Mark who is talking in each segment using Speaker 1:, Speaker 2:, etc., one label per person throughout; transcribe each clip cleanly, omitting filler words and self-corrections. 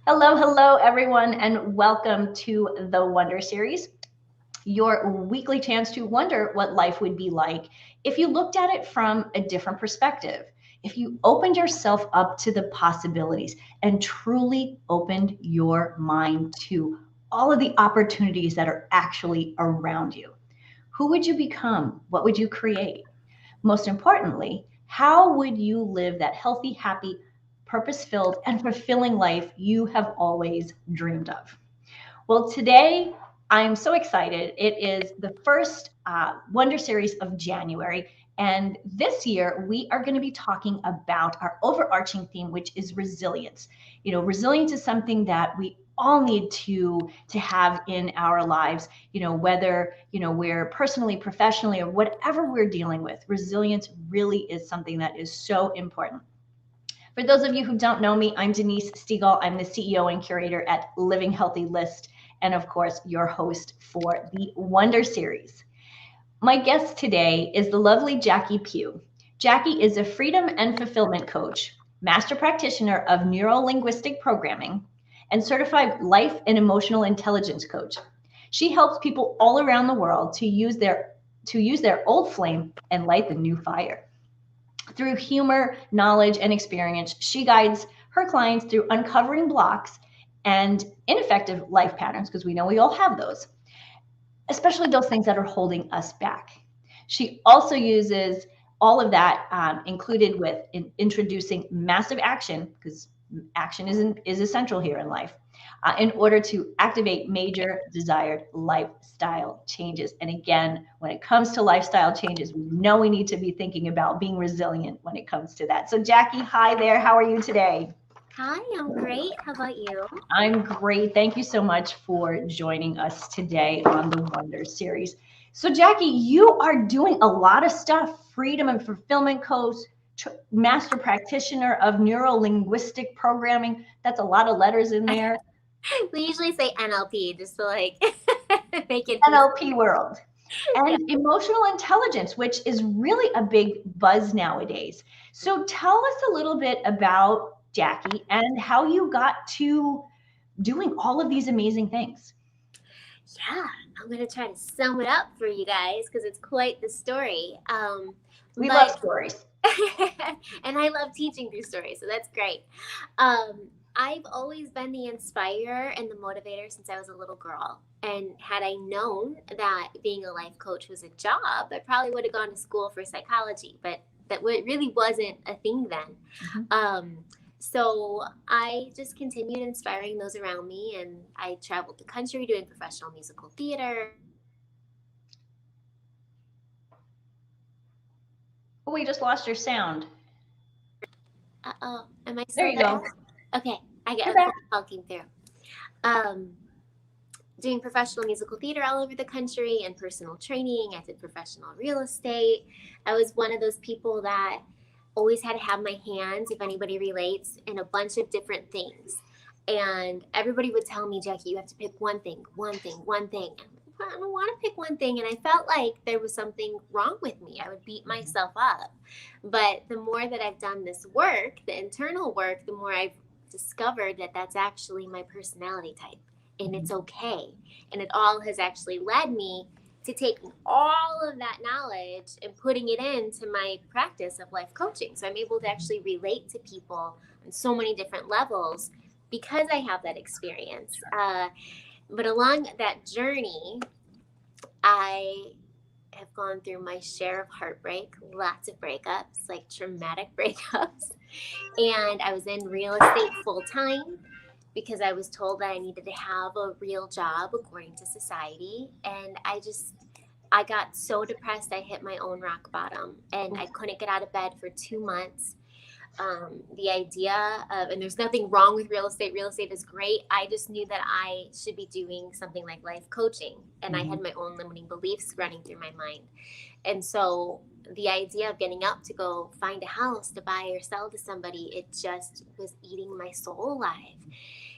Speaker 1: Hello, hello, everyone, and welcome to the Wonder Series, your weekly chance to wonder what life would be like if you looked at it from a different perspective, if you opened yourself up to the possibilities and truly opened your mind to all of the opportunities that are actually around you. Who would you become? What would you create? Most importantly, how would you live that healthy, happy, purpose filled, and fulfilling life you have always dreamed of? Well, today I'm so excited. It is the first Wonder Series of January. And this year, we are going to be talking about our overarching theme, which is resilience. Resilience is something that we all need to have in our lives, whether, we're personally, professionally, or whatever we're dealing with. Resilience really is something that is so important. For those of you who don't know me, I'm Denise Stegall. I'm the CEO and curator at Living Healthy List, and of course, your host for the Wonder Series. My guest today is the lovely Jackie Pugh. Jackie is a freedom and fulfillment coach, master practitioner of neuro-linguistic programming, and certified life and emotional intelligence coach. She helps people all around the world to use their old flame and light the new fire. Through humor, knowledge, and experience, she guides her clients through uncovering blocks and ineffective life patterns, because we know we all have those, especially those things that are holding us back. She also uses all of that, included with introducing massive action, because action is essential here in life, in order to activate major desired lifestyle changes. And again, when it comes to lifestyle changes, we know we need to be thinking about being resilient when it comes to that. So Jackie, hi there. How are you today?
Speaker 2: Hi, I'm great. How about you?
Speaker 1: I'm great. Thank you so much for joining us today on the Wonder Series. So, Jackie, you are doing a lot of stuff, freedom and fulfillment coach, master practitioner of neuro linguistic programming. That's a lot of letters in there.
Speaker 2: We usually say NLP just to make it easy.
Speaker 1: NLP world.
Speaker 2: Yeah.
Speaker 1: And emotional intelligence, which is really a big buzz nowadays. So, tell us a little bit about Jackie and how you got to doing all of these amazing things.
Speaker 2: Yeah, I'm gonna try to sum it up for you guys because it's quite the story.
Speaker 1: We love
Speaker 2: But
Speaker 1: stories.
Speaker 2: and I love teaching through stories, so that's great. I've always been the inspirer and the motivator since I was a little girl. And had I known that being a life coach was a job, I probably would have gone to school for psychology, but really wasn't a thing then.
Speaker 1: Mhm.
Speaker 2: So I just continued inspiring those around me, and I traveled the country doing professional musical theater.
Speaker 1: Oh, we just lost your sound.
Speaker 2: Uh-oh, am I
Speaker 1: There
Speaker 2: still
Speaker 1: you
Speaker 2: there?
Speaker 1: go.
Speaker 2: Okay, I get
Speaker 1: You're
Speaker 2: a phone
Speaker 1: back.
Speaker 2: call came through. Um, Doing professional musical theater all over the country and personal training. I did professional real estate. I was one of those people that always had to have my hands, if anybody relates, in a bunch of different things. And everybody would tell me, Jackie, you have to pick one thing, one thing, one thing. I don't want to pick one thing. And I felt like there was something wrong with me. I would beat myself up. But the more that I've done this work, the internal work, the more I've discovered that that's actually my personality type. And it's okay. And it all has actually led me to taking all of that knowledge and putting it into my practice of life coaching. So I'm able to actually relate to people on so many different levels because I have that experience. But along that journey, I have gone through my share of heartbreak, lots of breakups, like traumatic breakups. And I was in real estate full time because I was told that I needed to have a real job according to society. And I got so depressed, I hit my own rock bottom and I couldn't get out of bed for 2 months. The idea of, and there's nothing wrong with real estate is great. I just knew that I should be doing something like life coaching. And I
Speaker 1: Mhm.
Speaker 2: had my own limiting beliefs running through my mind. And so the idea of getting up to go find a house to buy or sell to somebody, it just was eating my soul alive.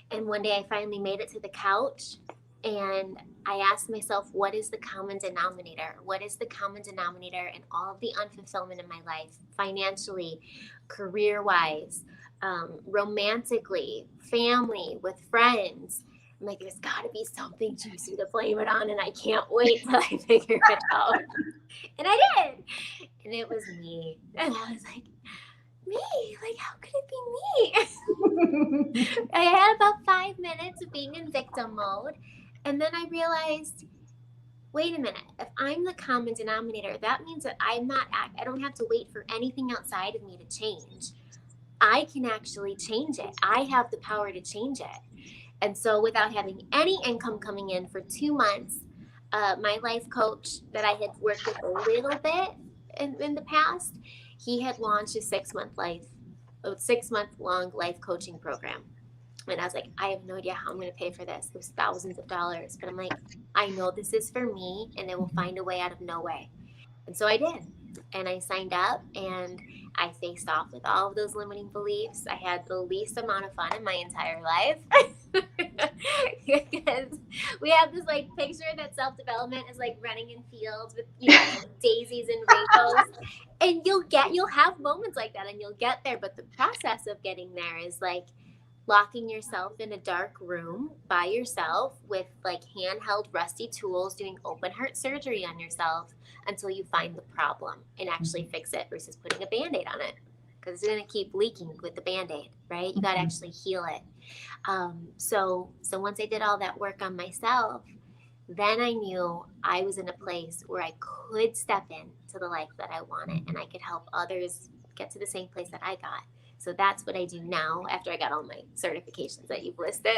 Speaker 2: And one day I finally made it to the couch and I asked myself, what is the common denominator? What is the common denominator in all of the unfulfillment in my life, financially, career wise, romantically, family, with friends. I'm like, there's got to be something juicy to blame it on, and I can't wait till I figure it out. And I did. And it was me. And I was like, me? Like, how could it be me? I had about 5 minutes of being in victim mode. And then I realized, wait a minute, if I'm the common denominator, that means that I don't have to wait for anything outside of me to change. I can actually change it. I have the power to change it. And so, without having any income coming in for 2 months, my life coach that I had worked with a little bit in the past, he had launched a 6 month long life coaching program. And I was like, I have no idea how I'm going to pay for this. It was thousands of dollars. But I'm like, I know this is for me and it will find a way out of no way. And so I did. And I signed up and I faced off with all of those limiting beliefs. I had the least amount of fun in my entire life. Because we have this like picture that self-development is like running in fields with, daisies and rainbows. And you'll have moments like that and you'll get there. But the process of getting there is like locking yourself in a dark room by yourself with like handheld rusty tools, doing open heart surgery on yourself until you find the problem and actually fix it versus putting a Band-Aid on it, because it's going to keep leaking with the Band-Aid, right? You got to actually heal it. So once I did all that work on myself, then I knew I was in a place where I could step into the life that I wanted and I could help others get to the same place that I got. So that's what I do now after I got all my certifications that you've listed.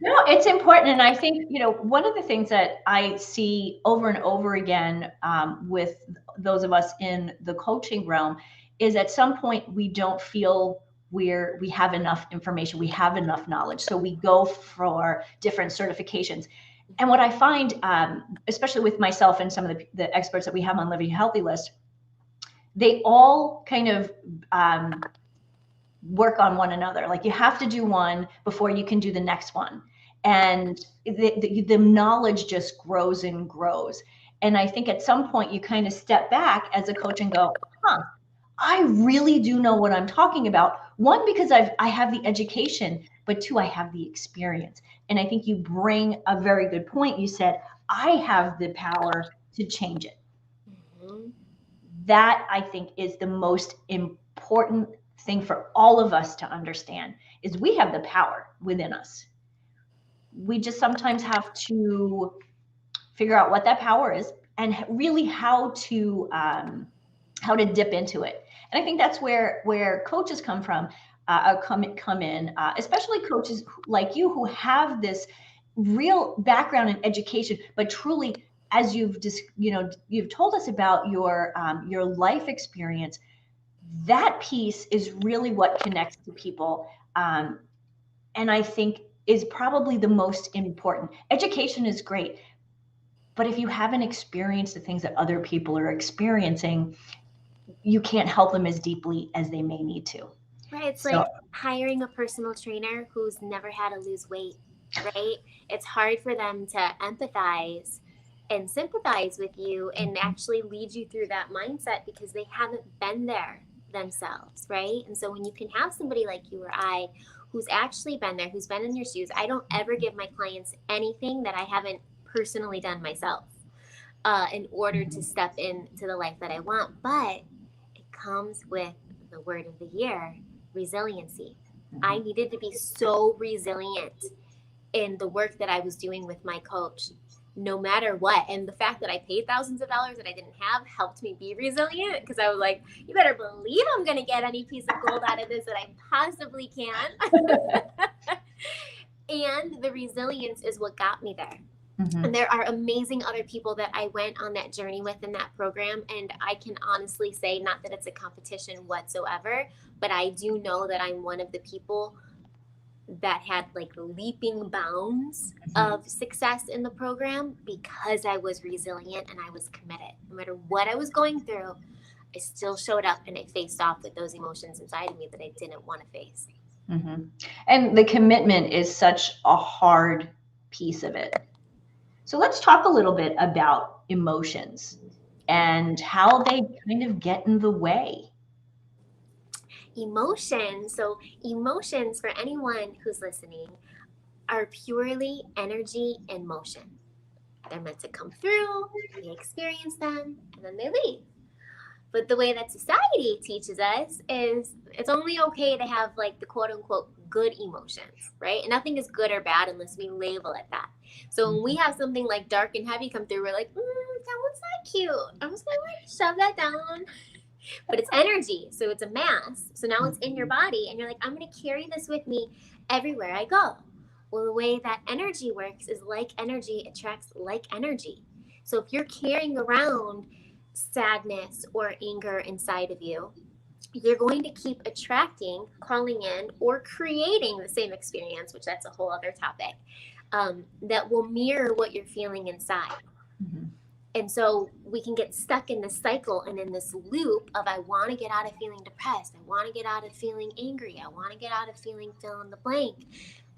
Speaker 1: No, it's important. And I think, one of the things that I see over and over again with those of us in the coaching realm is at some point we don't feel we have enough information, we have enough knowledge. So we go for different certifications. And what I find, especially with myself and some of the experts that we have on Living Healthy List, they all kind of work on one another. Like you have to do one before you can do the next one. And the knowledge just grows and grows. And I think at some point you kind of step back as a coach and go, I really do know what I'm talking about. One, because I have the education, but two, I have the experience. And I think you bring a very good point. You said, I have the power to change it. Mm-hmm. That I think is the most important thing for all of us to understand is we have the power within us. We just sometimes have to figure out what that power is and really how to dip into it. And I think that's where coaches come in, especially coaches like you who have this real background in education, but truly, as you've told us about your life experience, that piece is really what connects to people, and I think is probably the most important. Education is great, but if you haven't experienced the things that other people are experiencing, you can't help them as deeply as they may need to.
Speaker 2: Right. It's like hiring a personal trainer who's never had to lose weight, right? It's hard for them to empathize and sympathize with you and actually lead you through that mindset because they haven't been there themselves, right? And so when you can have somebody like you or I who's actually been there, who's been in your shoes, I don't ever give my clients anything that I haven't personally done myself in order to step into the life that I want. But it comes with the word of the year, resiliency. I needed to be so resilient in the work that I was doing with my coach, no matter what. And the fact that I paid thousands of dollars that I didn't have helped me be resilient, because I was like, you better believe I'm going to get any piece of gold out of this that I possibly can. And the resilience is what got me there. Mm-hmm. And there are amazing other people that I went on that journey with in that program. And I can honestly say, not that it's a competition whatsoever, but I do know that I'm one of the people that had like leaping bounds of success in the program because I was resilient and I was committed. No matter what I was going through, I still showed up and I faced off with those emotions inside of me that I didn't want to face.
Speaker 1: Mm-hmm. And the commitment is such a hard piece of it. So let's talk a little bit about emotions and how they kind of get in the way.
Speaker 2: Emotions. So emotions, for anyone who's listening, are purely energy and motion. They're meant to come through, we experience them, and then they leave. But the way that society teaches us is it's only okay to have like the quote unquote good emotions, right? And nothing is good or bad unless we label it that. So when we have something like dark and heavy come through, we're like, that one's not cute. I'm just gonna like shove that down. But it's energy, so it's a mass. So now it's in your body, and you're like, I'm gonna carry this with me everywhere I go. Well, the way that energy works is like energy attracts like energy. So if you're carrying around sadness or anger inside of you, you're going to keep attracting, calling in, or creating the same experience, which that's a whole other topic, that will mirror what you're feeling inside.
Speaker 1: Mm-hmm.
Speaker 2: And so we can get stuck in this cycle and in this loop of I want to get out of feeling depressed. I want to get out of feeling angry. I want to get out of feeling fill in the blank.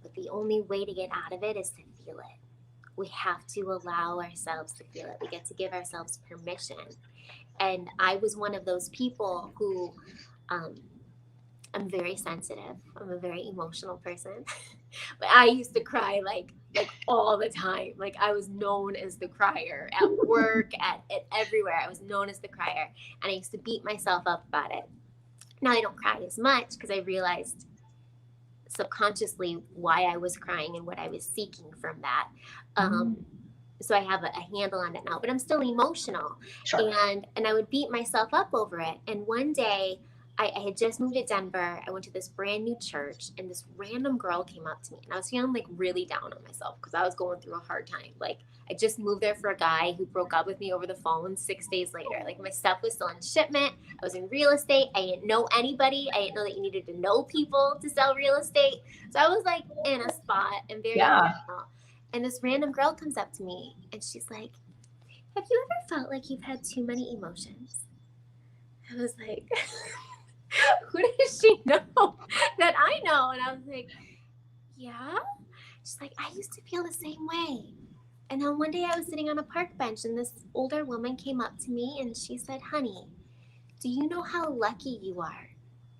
Speaker 2: But the only way to get out of it is to feel it. We have to allow ourselves to feel it. We get to give ourselves permission. And I was one of those people who I'm very sensitive. I'm a very emotional person. But I used to cry like all the time. Like I was known as the crier at work, at everywhere. I was known as the crier. And I used to beat myself up about it. Now I don't cry as much because I realized subconsciously why I was crying and what I was seeking from that. So I have a handle on it now, but I'm still emotional.
Speaker 1: Sure.
Speaker 2: And I would beat myself up over it. And one day I had just moved to Denver. I went to this brand new church, and this random girl came up to me, and I was feeling like really down on myself because I was going through a hard time. Like I just moved there for a guy who broke up with me over the phone 6 days later. Like my stuff was still in shipment. I was in real estate. I didn't know anybody. I didn't know that you needed to know people to sell real estate. So I was like in a spot and very emotional. And this random girl comes up to me, and she's like, have you ever felt like you've had too many emotions? I was like, who does she know that I know? And I was like, yeah. She's like, I used to feel the same way. And then one day I was sitting on a park bench, and this older woman came up to me, and she said, honey, do you know how lucky you are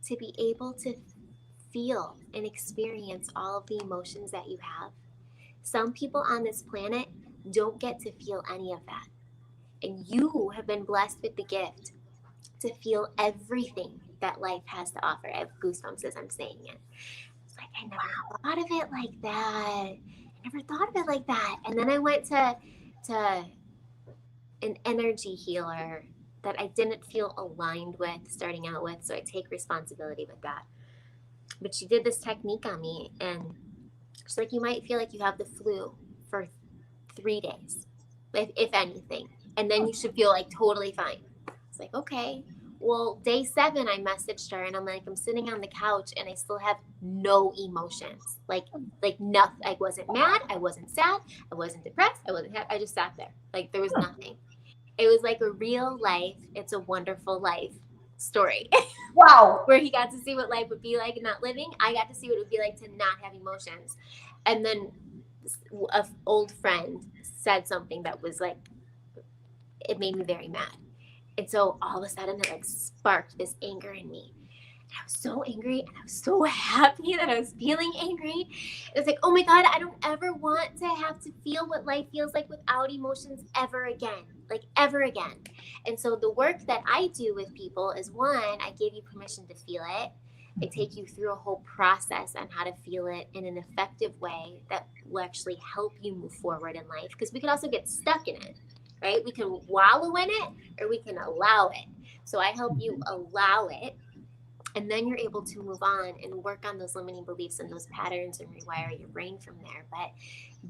Speaker 2: to be able to feel and experience all of the emotions that you have? Some people on this planet don't get to feel any of that. And you have been blessed with the gift to feel everything that life has to offer. I have goosebumps as I'm saying it. It's like, I never thought of it like that. I never thought of it like that. And then I went to an energy healer that I didn't feel aligned with starting out with. So I take responsibility with that. But she did this technique on me, and she's like, you might feel like you have the flu for 3 days, if anything. And then you should feel like totally fine. It's like, okay. Well, day 7, I messaged her, and I'm like, I'm sitting on the couch, and I still have no emotions. Like nothing. I wasn't mad. I wasn't sad. I wasn't depressed. I wasn't happy. I just sat there. Like there was nothing. It was like a real life, It's a Wonderful Life story.
Speaker 1: Wow.
Speaker 2: Where he got to see what life would be like not living. I got to see what it would be like to not have emotions. And then an old friend said something that was like, it made me very mad. And so all of a sudden it like sparked this anger in me. And I was so angry, and I was so happy that I was feeling angry. It was like, oh my God, I don't ever want to have to feel what life feels like without emotions ever again. Like ever again. And so the work that I do with people is, one, I give you permission to feel it. I take you through a whole process on how to feel it in an effective way that will actually help you move forward in life. Because we could also get stuck in it, right? We can wallow in it, or we can allow it. So I help you allow it, and then you're able to move on and work on those limiting beliefs and those patterns and rewire your brain from there.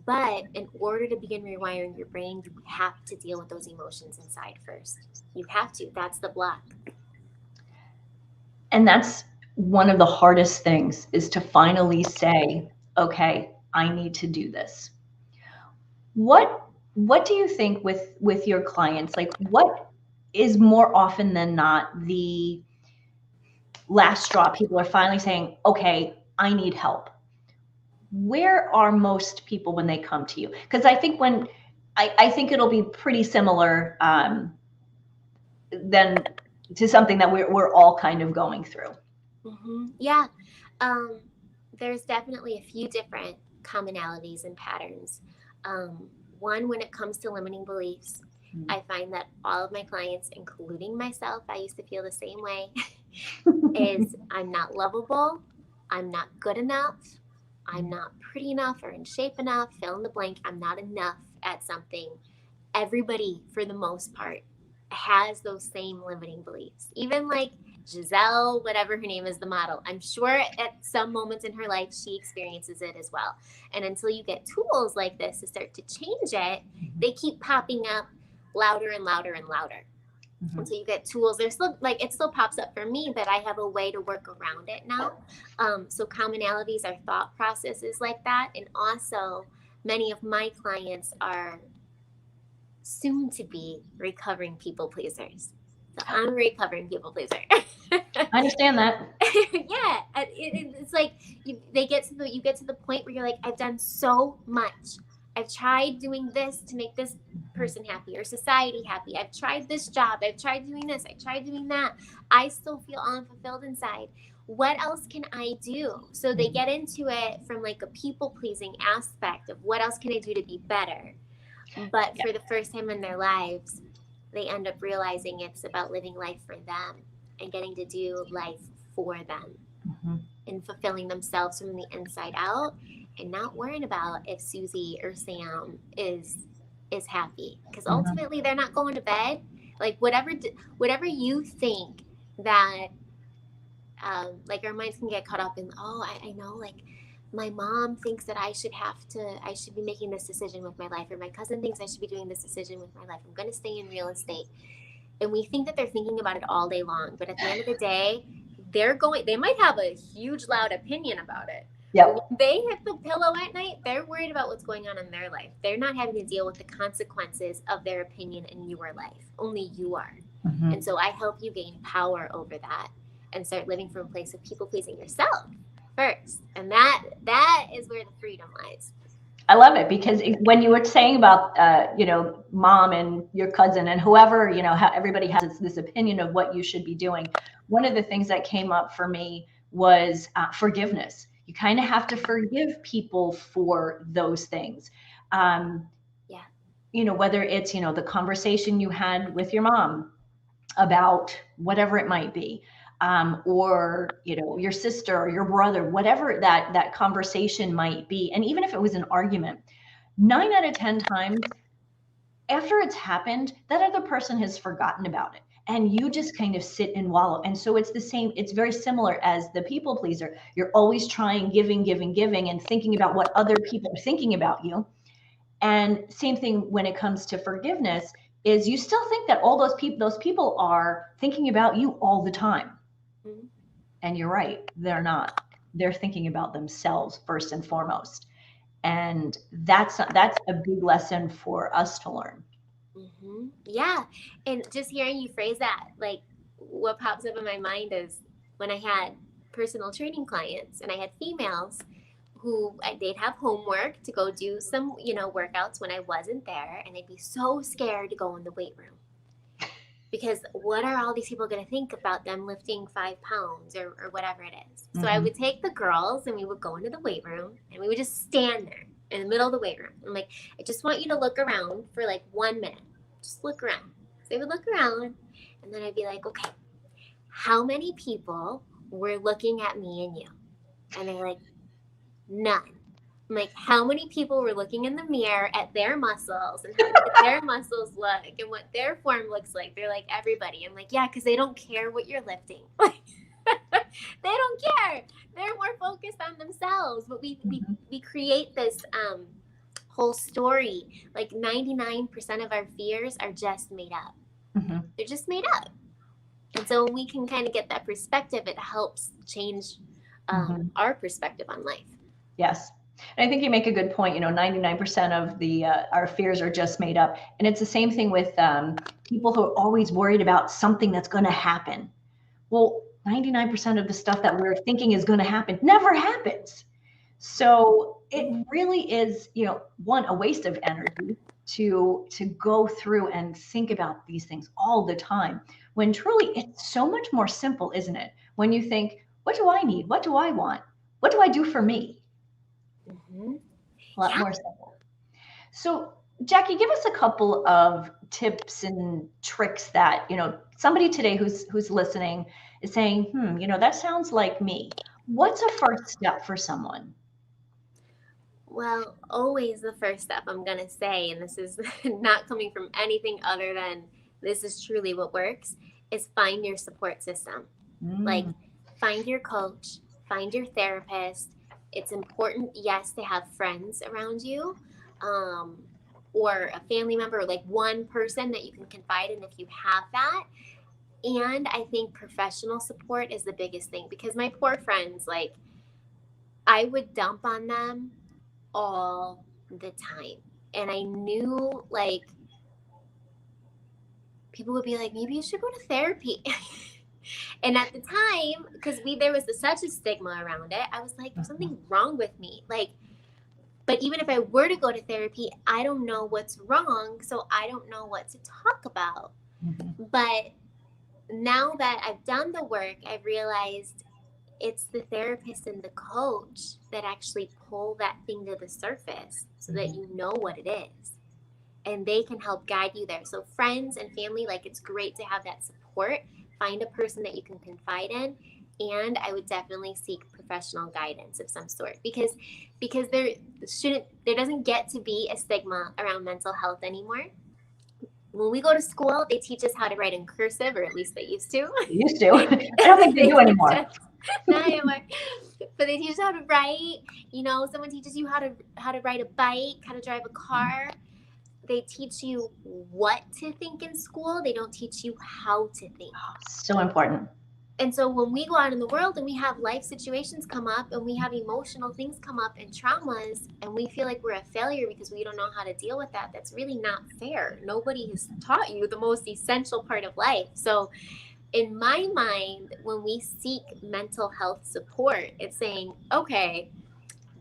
Speaker 2: But in order to begin rewiring your brain, you have to deal with those emotions inside first. You have to. That's the block.
Speaker 1: And that's one of the hardest things, is to finally say, okay, I need to do this. What do you think with your clients? Like, what is more often than not the last straw? People are finally saying, okay, I need help. Where are most people when they come to you? Because I think I think it'll be pretty similar than to something that we're all kind of going through.
Speaker 2: Yeah. Um, there's definitely a few different commonalities and patterns. One, when it comes to limiting beliefs, I find that all of my clients, including myself, I used to feel the same way, is I'm not lovable, I'm not good enough, I'm not pretty enough or in shape enough, fill in the blank, I'm not enough at something. Everybody, for the most part, has those same limiting beliefs. Even like Giselle, whatever her name is, the model, I'm sure at some moments in her life she experiences it as well. And until you get tools like this to start to change it, they keep popping up louder and louder and louder. Until you get tools, there's still like it still pops up for me, but I have a way to work around it now. So commonalities are thought processes like that, and also many of my clients are soon to be recovering people pleasers. So I'm a recovering people pleaser.
Speaker 1: I understand that.
Speaker 2: Yeah, it's like they get to you get to the point where you're like, I've done so much. I've tried doing this to make this person happy or society happy. I've tried this job. I've tried doing this. I tried doing that. I still feel unfulfilled inside. What else can I do? So they get into it from like a people pleasing aspect of what else can I do to be better. But for the first time in their lives, they end up realizing it's about living life for them and getting to do life for them and fulfilling themselves from the inside out and not worrying about if Susie or Sam is happy, because ultimately they're not going to bed. Like whatever you think that like our minds can get caught up in, oh, I know, like my mom thinks that I should be making this decision with my life, or my cousin thinks I should be doing this decision with my life. I'm going to stay in real estate. And we think that they're thinking about it all day long, but at the end of the day, they might have a huge loud opinion about it. But
Speaker 1: Yep.
Speaker 2: when they hit the pillow at night, they're worried about what's going on in their life. They're not having to deal with the consequences of their opinion in your life. Only you are. And so I help you gain power over that and start living from a place of people pleasing yourself first. And that is where the freedom lies.
Speaker 1: I love it because when you were saying about, mom and your cousin and whoever, how everybody has this opinion of what you should be doing. One of the things that came up for me was forgiveness. You kind of have to forgive people for those things. Um,
Speaker 2: Yeah.
Speaker 1: Whether it's, the conversation you had with your mom about whatever it might be, or your sister or your brother, whatever that conversation might be, and even if it was an argument, 9 out of 10 times after it's happened, that other person has forgotten about it, and you just kind of sit and wallow. And so it's the same, it's very similar as the people pleaser. You're always trying, giving and thinking about what other people are thinking about you. And same thing when it comes to forgiveness, is you still think that all those people are thinking about you all the time.
Speaker 2: Mhm.
Speaker 1: And you're right, they're not. They're thinking about themselves first and foremost. And that's a big lesson for us to learn.
Speaker 2: Yeah. And just hearing you phrase that, like what pops up in my mind is when I had personal training clients and I had females who they'd have homework to go do some, workouts when I wasn't there, and they'd be so scared to go in the weight room because what are all these people going to think about them lifting 5 pounds or whatever it is? So I would take the girls and we would go into the weight room and we would just stand there in the middle of the weight room. I'm like, I just want you to look around for like 1 minute. Just look around. So they would look around and then I'd be like, okay, how many people were looking at me and you? And they're like, none. I'm like, how many people were looking in the mirror at their muscles and how good their muscles look and what their form looks like? They're like, everybody. I'm like, yeah, because they don't care what you're lifting. They don't care. They're more focused on themselves. But we create this whole story. Like 99% of our fears are just made up. They're just made up. And so when we can kind of get that perspective, it helps change our perspective on life.
Speaker 1: Yes. And I think you make a good point. 99% of the our fears are just made up, and it's the same thing with people who are always worried about something that's going to happen. Well, 99% of the stuff that we're thinking is going to happen never happens. So it really is, one, a waste of energy to go through and think about these things all the time. When truly it's so much more simple, isn't it? When you think, What do I need? What do I want? What do I do for me?
Speaker 2: Mm-hmm.
Speaker 1: A lot more simple. So, Jackie, give us a couple of tips and tricks that, somebody today who's listening is saying, that sounds like me. What's a first step for someone?
Speaker 2: Well, always the first step I'm going to say, and this is not coming from anything other than this is truly what works, is find your support system. Like,
Speaker 1: Mm,
Speaker 2: find your coach, find your therapist. It's important, yes, to have friends around you, um, or a family member, or like one person that you can confide in if you have that. And I think professional support is the biggest thing because my poor friends, like, I would dump on them all the time. And I knew, like, people would be like, maybe you should go to therapy. And at the time, because there was such a stigma around it, I was like, there's
Speaker 1: mhm,
Speaker 2: something wrong with me. Like, but even if I were to go to therapy, I don't know what's wrong. So I don't know what to talk about.
Speaker 1: mhm,
Speaker 2: But now that I've done the work, I've realized it's the therapist and the coach that actually pull that thing to the surface so that
Speaker 1: mhm.
Speaker 2: you know what it is and they can help guide you there. So friends and family, like, it's great to have that support. Find a person that you can confide in, and I would definitely seek professional guidance of some sort because there doesn't get to be a stigma around mental health anymore. When we go to school, they teach us how to write in cursive, or at least they used to.
Speaker 1: They used to. I don't think they
Speaker 2: They
Speaker 1: do
Speaker 2: teach
Speaker 1: anymore.
Speaker 2: us not anymore, but they teach us how to write. Someone teaches you how to ride a bike, how to drive a car. They teach you what to think in school. They don't teach you how to think.
Speaker 1: So important.
Speaker 2: And so when we go out in the world and we have life situations come up and we have emotional things come up and traumas and we feel like we're a failure because we don't know how to deal with that, that's really not fair. Nobody has taught you the most essential part of life. So in my mind, when we seek mental health support, it's saying, okay,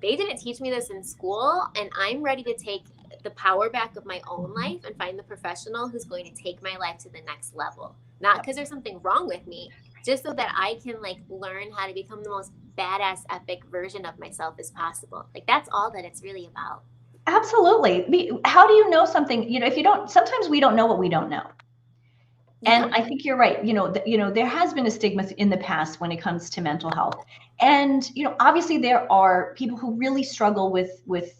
Speaker 2: they didn't teach me this in school, and I'm ready to take the power back of my own
Speaker 1: Mhm.
Speaker 2: life and find the professional who's going to take my life to the next level. Not
Speaker 1: Yep.
Speaker 2: because there's something wrong with me, just so that I can, like, learn how to become the most badass epic version of myself as possible. Like, that's all that it's really about.
Speaker 1: Absolutely. How do you know something? If you don't, sometimes we don't know what we don't know.
Speaker 2: We
Speaker 1: And
Speaker 2: don't.
Speaker 1: I think you're right. There has been a stigma in the past when it comes to mental health. And, obviously there are people who really struggle with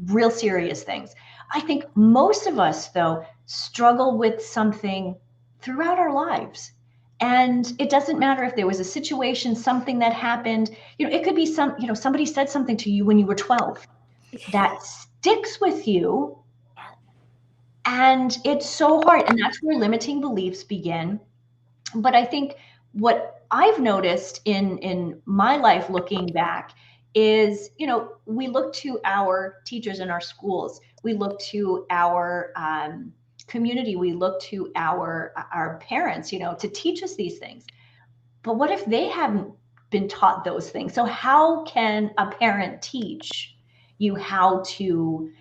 Speaker 1: real serious things. I think most of us though struggle with something throughout our lives. And it doesn't matter if there was a situation, something that happened, it could be somebody said something to you when you were 12 that sticks with you,
Speaker 2: Yeah.
Speaker 1: and it's so hard. And that's where limiting beliefs begin. But I think what I've noticed in my life looking back is, we look to our teachers in our schools, we look to our community, we look to our parents, to teach us these things. But what if they haven't been taught those things? So how can a parent teach you how to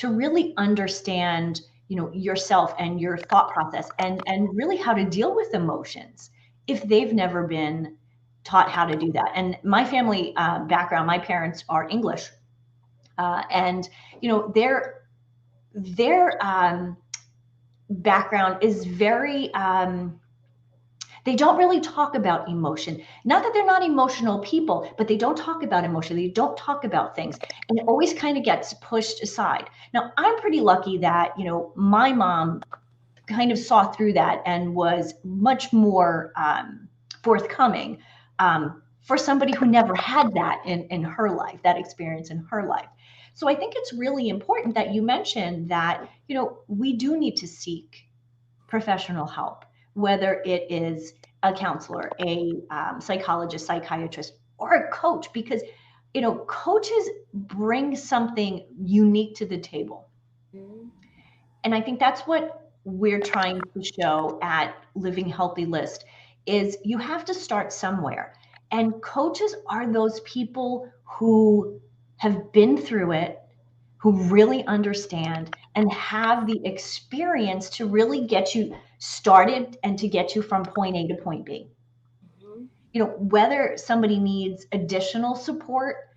Speaker 1: really understand, yourself and your thought process, and really how to deal with emotions if they've never been taught how to do that? And my family background, my parents are English, and their background is very they don't really talk about emotion. Not that they're not emotional people, but they don't talk about emotion. They don't talk about things. And it always kind of gets pushed aside. Now, I'm pretty lucky that, my mom kind of saw through that and was much more forthcoming for somebody who never had that in her life, that experience in her life. So I think it's really important that you mentioned that, we do need to seek professional help, whether it is a counselor, a psychologist, psychiatrist, or a coach, because coaches bring something unique to the table.
Speaker 2: Mm-hmm.
Speaker 1: And I think that's what we're trying to show at Living Healthy List is you have to start somewhere. And coaches are those people who have been through it, who really understand and have the experience to really get you started and to get you from point A to point B. whether somebody needs additional support,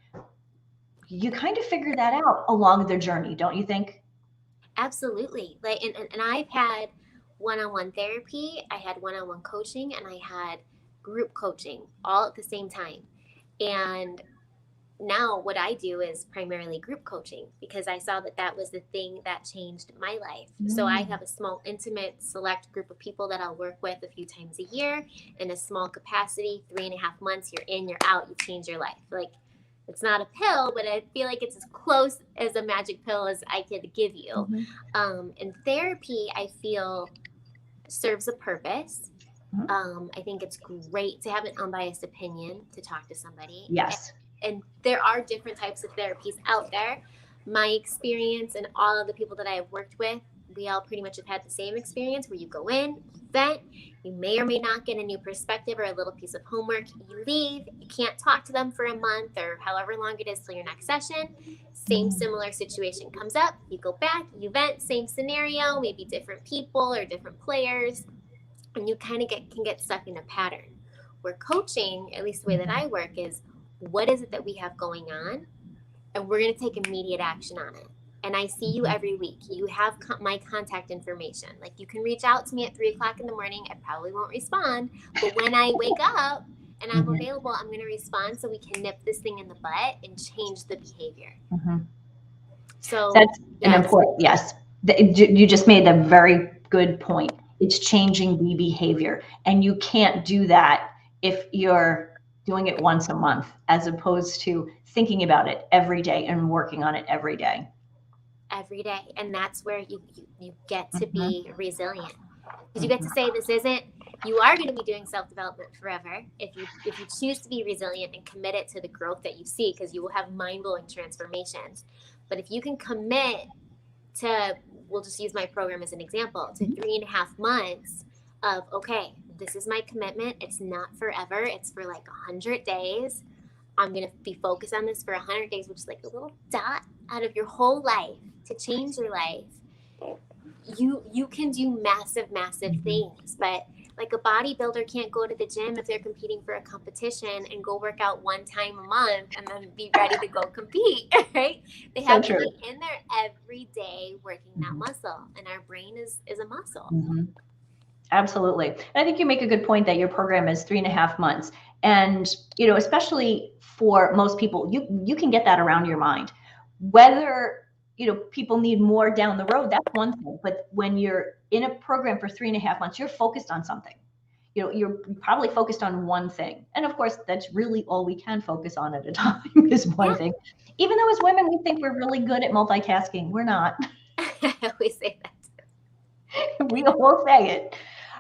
Speaker 1: you kind of figure that out along the journey, don't you think?
Speaker 2: Absolutely. Like, and I've had one-on-one therapy, I had one-on-one coaching, and I had group coaching all at the same time. And now what I do is primarily group coaching because I saw that that was the thing that changed my life. So I
Speaker 1: Mm.
Speaker 2: have a small, intimate, select group of people that I'll work with a few times a year in a small capacity. 3.5 months, you're in, you're out, you change your life. Like, it's not a pill, but I feel like it's as close as a magic pill as I could give you.
Speaker 1: Mhm.
Speaker 2: And therapy, I feel, serves a purpose.
Speaker 1: Mhm.
Speaker 2: I think it's great to have an unbiased opinion to talk to somebody.
Speaker 1: Yes.
Speaker 2: And there are different types of therapies out there. My experience and all of the people that I have worked with, we all pretty much have had the same experience where you go in, you vent, you may or may not get a new perspective or a little piece of homework. You leave, you can't talk to them for a month or however long it is till your next session. Same similar situation comes up, you go back, you vent, same scenario, maybe different people or different players, and you kind of can get stuck in a pattern. Where coaching, at least the way that I work, is what is it that we have going on, and we're going to take immediate action on it. And I see you
Speaker 1: Mhm.
Speaker 2: every week. You have my contact information. Like, you can reach out to me at 3 o'clock in the morning. I probably won't respond, but when I wake up and I'm
Speaker 1: Mhm.
Speaker 2: available, I'm going to respond so we can nip this thing in the butt and change the behavior.
Speaker 1: Mhm.
Speaker 2: So
Speaker 1: That's an
Speaker 2: yes,
Speaker 1: important, yes. You just made a very good point. It's changing the behavior. And you can't do that if you're doing it once a month, as opposed to thinking about it every day and working on it every day.
Speaker 2: every day, and that's where you get to
Speaker 1: Mhm.
Speaker 2: be resilient because you get to
Speaker 1: Mhm.
Speaker 2: say this isn't, you are going to be doing self-development forever if you choose to be resilient and committed to the growth that you see, because you will have mind-blowing transformations. But if you can commit to, we'll just use my program as an example, to 3.5 months of, okay, this is my commitment, it's not forever, it's for like 100 days, I'm going to be focused on this for 100 days, which is like a little dot out of your whole life to change your life. You can do massive
Speaker 1: Mhm.
Speaker 2: things, but like, a bodybuilder can't go to the gym if they're competing for a competition and go work out one time a month and then be ready to go compete. Right? They
Speaker 1: So
Speaker 2: have to
Speaker 1: true.
Speaker 2: be in there every day working that
Speaker 1: Mhm.
Speaker 2: muscle, and our brain is a muscle.
Speaker 1: Mhm. Absolutely. And I think you make a good point that your program is 3.5 months. And, especially for most people, you can get that around your mind. Whether, people need more down the road, that's one thing. But when you're in a program for 3.5 months, you're focused on something. You're probably focused on one thing. And of course, that's really all we can focus on at a time is one
Speaker 2: Yeah.
Speaker 1: thing. Even though as women, we think we're really good at multitasking. We're not.
Speaker 2: I always say that.
Speaker 1: We all say it.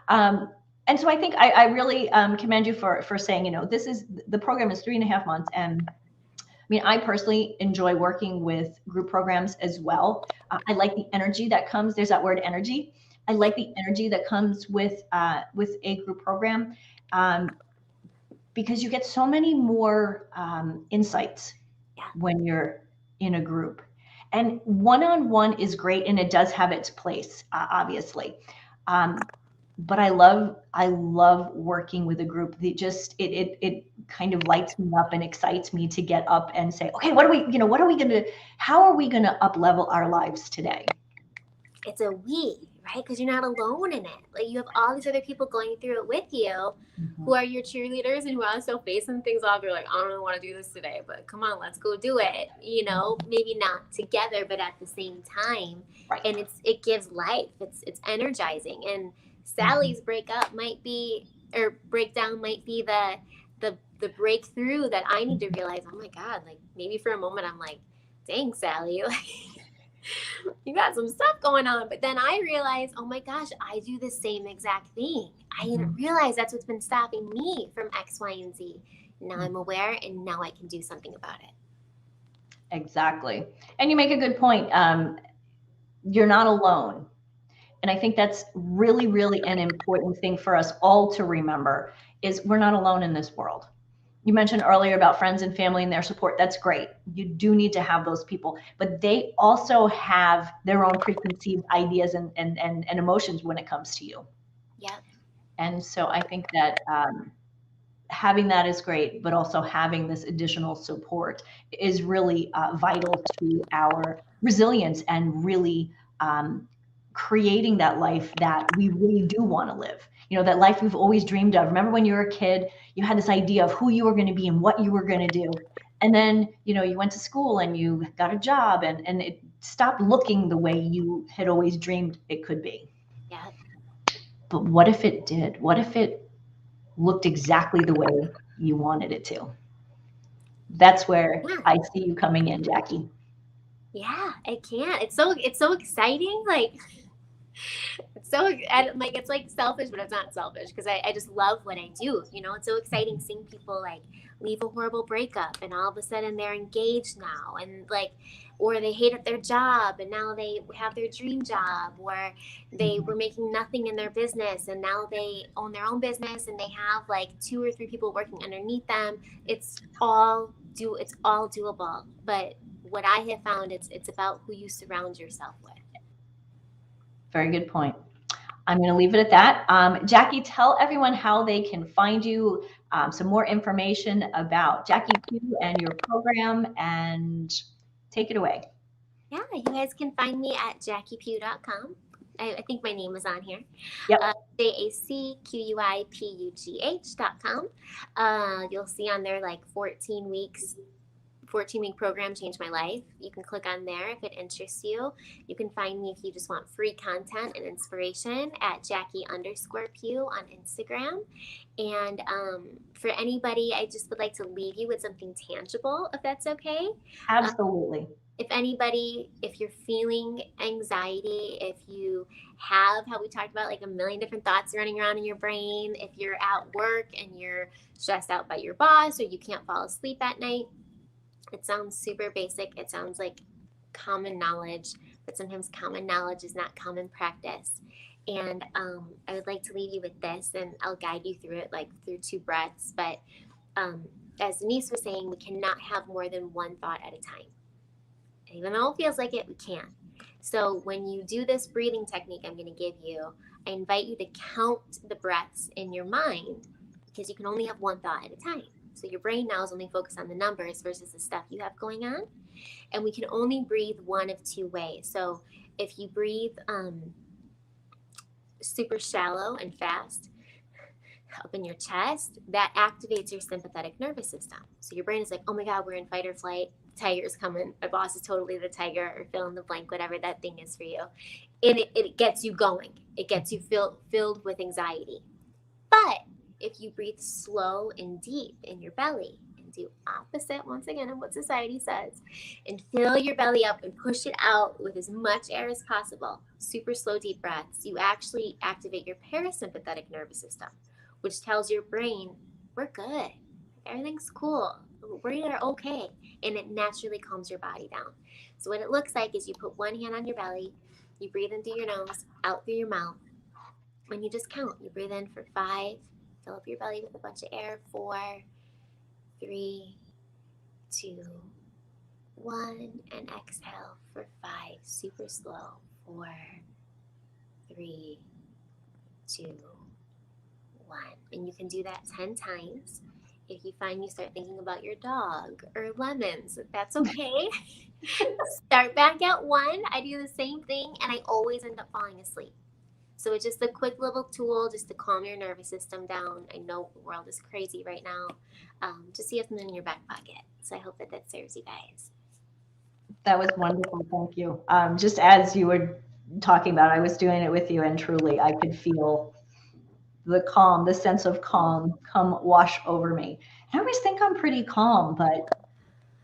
Speaker 1: Um, and so I think I really commend you for saying, this is the program is 3.5 months. And I mean, I personally enjoy working with group programs as well. I like the energy that comes. There's that word energy. I
Speaker 2: Yeah.
Speaker 1: like the energy that comes with a group program, um, because you get so many more insights
Speaker 2: Yeah.
Speaker 1: when you're in a group. And one-on-one is great, and it does have its place, obviously. Um, but I love working with a group. It kind of lights me up and excites me to get up and say, okay, how are we gonna up level our lives today?
Speaker 2: It's a we, right? Because you're not alone in it. Like, you have all these other people going through it with you, who
Speaker 1: Mhm.
Speaker 2: are your cheerleaders and who are also facing things off. They're like, I don't really want to do this today, but come on, let's go do it. Maybe not together, but at the same time.
Speaker 1: Right.
Speaker 2: And it gives life. It's energizing. And
Speaker 1: Mhm.
Speaker 2: Sally's breakdown might be the breakthrough that I need to realize. Oh my God, like, maybe for a moment I'm like, dang, Sally, like, you got some stuff going on. But then I realized, oh my gosh, I do the same exact thing. I didn't
Speaker 1: Mhm.
Speaker 2: realize that's what's been stopping me from X, Y, and Z. Now
Speaker 1: Mhm.
Speaker 2: I'm aware, and now I can do something about it.
Speaker 1: Exactly. And you make a good point. You're not alone. And I think that's really, really an important thing for us all to remember is we're not alone in this world. You mentioned earlier about friends and family and their support. That's great. You do need to have those people, but they also have their own preconceived ideas and emotions when it comes to you.
Speaker 2: Yep.
Speaker 1: And so I think that having that is great, but also having this additional support is really vital to our resilience and really creating that life that we really do want to live. You know, that life we've always dreamed of. Remember when you were a kid, you had this idea of who you were going to be and what you were going to do. And then, you know, you went to school and you got a job and it stopped looking the way you had always dreamed it could be.
Speaker 2: Yeah.
Speaker 1: But what if it did? What if it looked exactly the way you wanted it to? That's where
Speaker 2: Yeah.
Speaker 1: I see you coming in, Jackie.
Speaker 2: Yeah, I can't. It's so exciting. Like it's so like it's like selfish, but it's not selfish because I just love what I do. You know, it's so exciting seeing people like leave a horrible breakup and all of a sudden they're engaged now and like or they hated their job and now they have their dream job, or they were making nothing in their business and now they own their own business and they have like two or three people working underneath them. It's all doable. But what I have found, it's about who you surround yourself with.
Speaker 1: Very good point. I'm going to leave it at that. Jackie, tell everyone how they can find you, some more information about Jackie Pugh and your program, and take it away.
Speaker 2: Yeah, you guys can find me at jackiepew.com. I think my name is on here.
Speaker 1: Yep.
Speaker 2: JACQUIPUGH.com. You'll see on there like 14-week program changed my life. You can click on there if it interests you. You can find me if you just want free content and inspiration at Jackie_Pew on Instagram. And for anybody, I just would like to leave you with something tangible, if that's okay.
Speaker 1: Absolutely.
Speaker 2: If you're feeling anxiety, if you have, how we talked about, like a million different thoughts running around in your brain, if you're at work and you're stressed out by your boss or you can't fall asleep at night, it sounds super basic. It sounds like common knowledge, but sometimes common knowledge is not common practice. And I would like to leave you with this, and I'll guide you through it, like through 2 breaths. But as Denise was saying, we cannot have more than one thought at a time. Even though it feels like it, we can't. So when you do this breathing technique I'm going to give you, I invite you to count the breaths in your mind because you can only have one thought at a time. So your brain now is only focused on the numbers versus the stuff you have going on. And we can only breathe one of 2 ways. So if you breathe super shallow and fast up in your chest, that activates your sympathetic nervous system. So your brain is like, oh my God, we're in fight or flight. The tiger's coming. My boss is totally the tiger, or fill in the blank, whatever that thing is for you. And it gets you going. It gets you filled with anxiety. But if you breathe slow and deep in your belly and do opposite once again of what society says, and fill your belly up and push it out with as much air as possible, super slow deep breaths, you actually activate your parasympathetic nervous system, which tells your brain, we're good, everything's cool, we're okay, and it naturally calms your body down. So what it looks like is you put one hand on your belly, you breathe in through your nose, out through your mouth, and you just count. You breathe in for 5, fill up your belly with a bunch of air, 4, 3, 2, 1, and exhale for 5, super slow, 4, 3, 2, 1. And you can do that 10 times. If you find you start thinking about your dog or lemons, that's okay. Start back at 1. I do the same thing and I always end up falling asleep. So it's just a quick little tool just to calm your nervous system down. I know the world is crazy right now. Just you have them in your back pocket. So I hope that serves you guys.
Speaker 1: That was wonderful. Thank you. Just as you were talking about, I was doing it with you, and truly, I could feel the calm, the sense of calm come wash over me. And I always think I'm pretty calm, but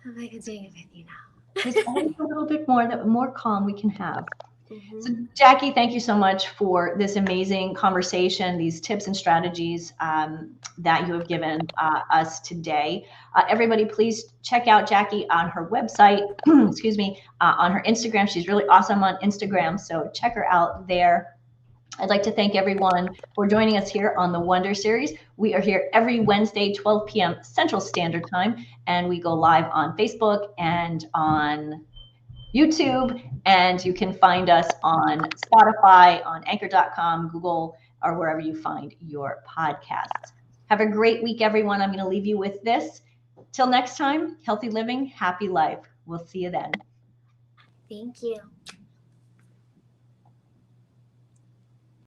Speaker 2: I'm like doing it with you now.
Speaker 1: there's always a little bit more, that more calm we can have. So,
Speaker 2: Mm-hmm.
Speaker 1: Jackie, thank you so much for this amazing conversation, these tips and strategies that you have given us today. Everybody, please check out Jackie on her website, excuse me, on her Instagram. She's really awesome on Instagram, so check her out there. I'd like to thank everyone for joining us here on the Wonder Series. We are here every Wednesday, 12 p.m. Central Standard Time, and we go live on Facebook and on YouTube, and you can find us on Spotify, on anchor.com, Google, or wherever you find your podcasts. Have a great week, everyone. I'm going to leave you with this. Till next time, healthy living, happy life. We'll see you then.
Speaker 2: Thank you.